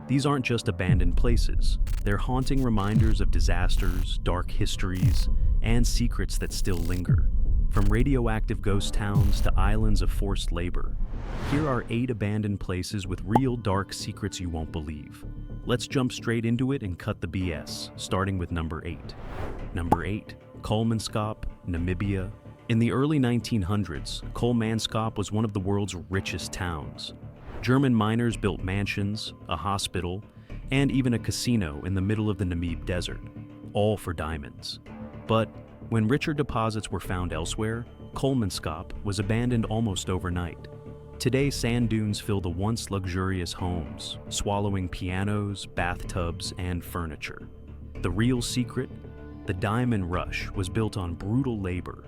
These aren't just abandoned places. They're haunting reminders of disasters, dark histories, and secrets that still linger. From radioactive ghost towns to islands of forced labor, here are 8 abandoned places with real dark secrets you won't believe. Let's jump straight into it and cut the BS, starting with number 8. Number 8, Kolmanskop, Namibia. In the early 1900s, Kolmanskop was one of the world's richest towns. German miners built mansions, a hospital, and even a casino in the middle of the Namib Desert, all for diamonds. But when richer deposits were found elsewhere, Kolmanskop was abandoned almost overnight. Today, sand dunes fill the once luxurious homes, swallowing pianos, bathtubs, and furniture. The real secret? The diamond rush was built on brutal labor.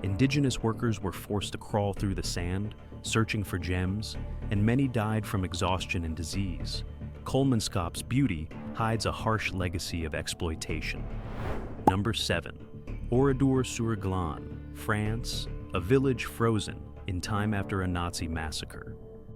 Indigenous workers were forced to crawl through the sand, searching for gems, and many died from exhaustion and disease. Kolmanskop's beauty hides a harsh legacy of exploitation. Number 7. Oradour-sur-Glane, France, a village frozen in time after a Nazi massacre.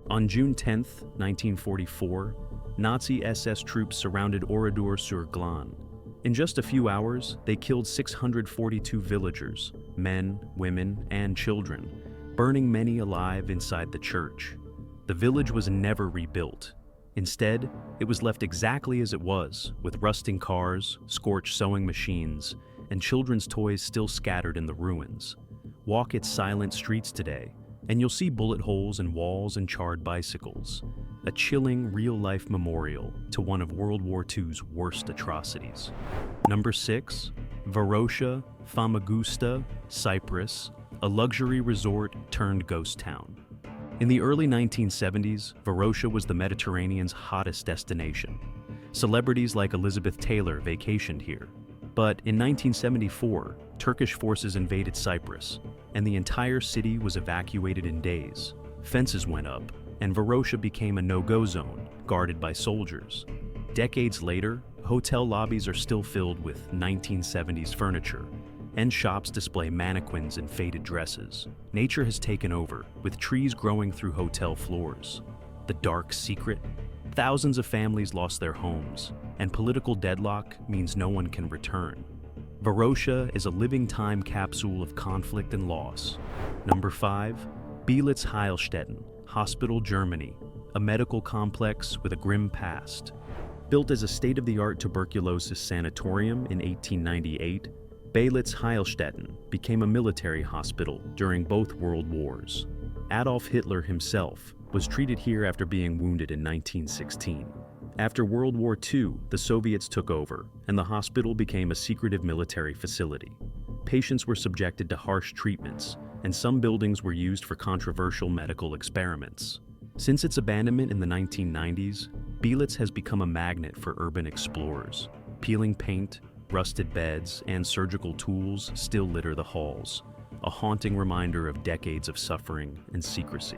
On June 10, 1944, Nazi SS troops surrounded Oradour-sur-Glane. In just a few hours, they killed 642 villagers, men, women, and children, burning many alive inside the church. The village was never rebuilt. Instead, it was left exactly as it was, with rusting cars, scorched sewing machines, and children's toys still scattered in the ruins. Walk its silent streets today, and you'll see bullet holes in walls and charred bicycles, a chilling real-life memorial to one of World War II's worst atrocities. Number 6, Varosha, Famagusta, Cyprus, a luxury resort turned ghost town. In the early 1970s, Varosha was the Mediterranean's hottest destination. Celebrities like Elizabeth Taylor vacationed here. But in 1974, Turkish forces invaded Cyprus, and the entire city was evacuated in days. Fences went up, and Varosha became a no-go zone, guarded by soldiers. Decades later, hotel lobbies are still filled with 1970s furniture, and shops display mannequins in faded dresses. Nature has taken over, with trees growing through hotel floors. The dark secret? Thousands of families lost their homes, and political deadlock means no one can return. Varosha is a living time capsule of conflict and loss. Number 5, Beelitz-Heilstätten, Hospital, Germany, a medical complex with a grim past. Built as a state-of-the-art tuberculosis sanatorium in 1898, Beelitz-Heilstätten became a military hospital during both World Wars. Adolf Hitler himself was treated here after being wounded in 1916. After World War II, the Soviets took over, and the hospital became a secretive military facility. Patients were subjected to harsh treatments, and some buildings were used for controversial medical experiments. Since its abandonment in the 1990s, Beelitz has become a magnet for urban explorers. Peeling paint, rusted beds, and surgical tools still litter the halls, a haunting reminder of decades of suffering and secrecy.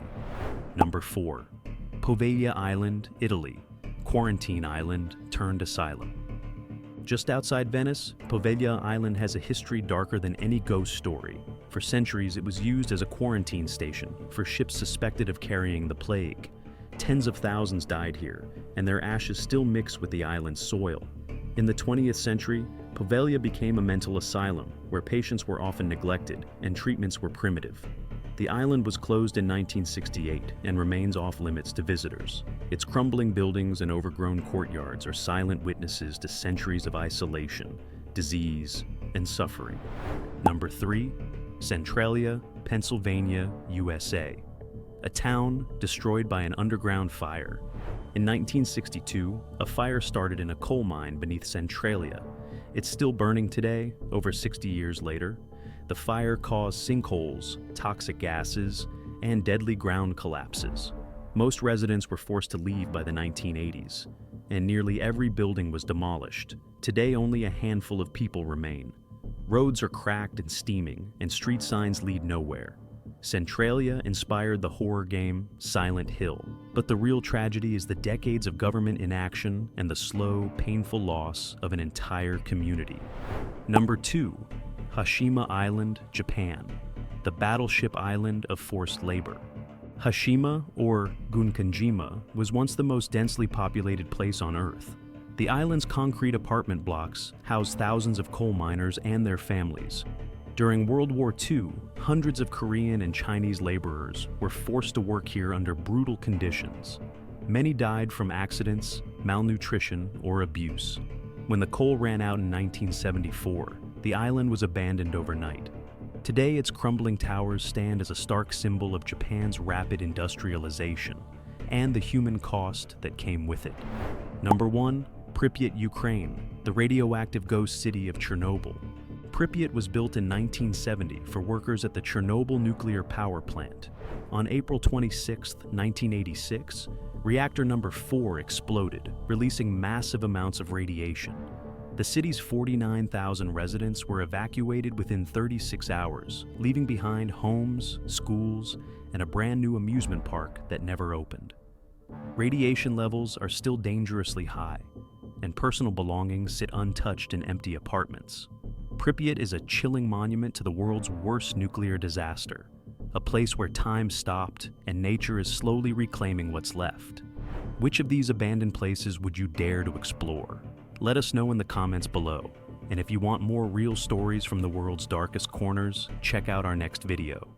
Number 4, Poveglia Island, Italy, quarantine island turned asylum. Just outside Venice, Poveglia Island has a history darker than any ghost story. For centuries, it was used as a quarantine station for ships suspected of carrying the plague. Tens of thousands died here, and their ashes still mix with the island's soil. In the 20th century, Poveglia became a mental asylum where patients were often neglected and treatments were primitive. The island was closed in 1968 and remains off-limits to visitors. Its crumbling buildings and overgrown courtyards are silent witnesses to centuries of isolation, disease, and suffering. Number 3, Centralia, Pennsylvania, USA. A town destroyed by an underground fire. In 1962, a fire started in a coal mine beneath Centralia. It's still burning today, over 60 years later. The fire caused sinkholes, toxic gases, and deadly ground collapses. Most residents were forced to leave by the 1980s, and nearly every building was demolished. Today, only a handful of people remain. Roads are cracked and steaming, and street signs lead nowhere. Centralia inspired the horror game Silent Hill, but the real tragedy is the decades of government inaction and the slow, painful loss of an entire community. Number 2, Hashima Island, Japan, the Battleship Island of forced labor. Hashima, or Gunkanjima, was once the most densely populated place on Earth. The island's concrete apartment blocks housed thousands of coal miners and their families. During World War II, hundreds of Korean and Chinese laborers were forced to work here under brutal conditions. Many died from accidents, malnutrition, or abuse. When the coal ran out in 1974, the island was abandoned overnight. Today, its crumbling towers stand as a stark symbol of Japan's rapid industrialization and the human cost that came with it. Number 1. Pripyat, Ukraine, the radioactive ghost city of Chernobyl. Pripyat was built in 1970 for workers at the Chernobyl nuclear power plant. On April 26, 1986, reactor number 4 exploded, releasing massive amounts of radiation. The city's 49,000 residents were evacuated within 36 hours, leaving behind homes, schools, and a brand new amusement park that never opened. Radiation levels are still dangerously high, and personal belongings sit untouched in empty apartments. Pripyat is a chilling monument to the world's worst nuclear disaster, a place where time stopped and nature is slowly reclaiming what's left. Which of these abandoned places would you dare to explore? Let us know in the comments below. And if you want more real stories from the world's darkest corners, check out our next video.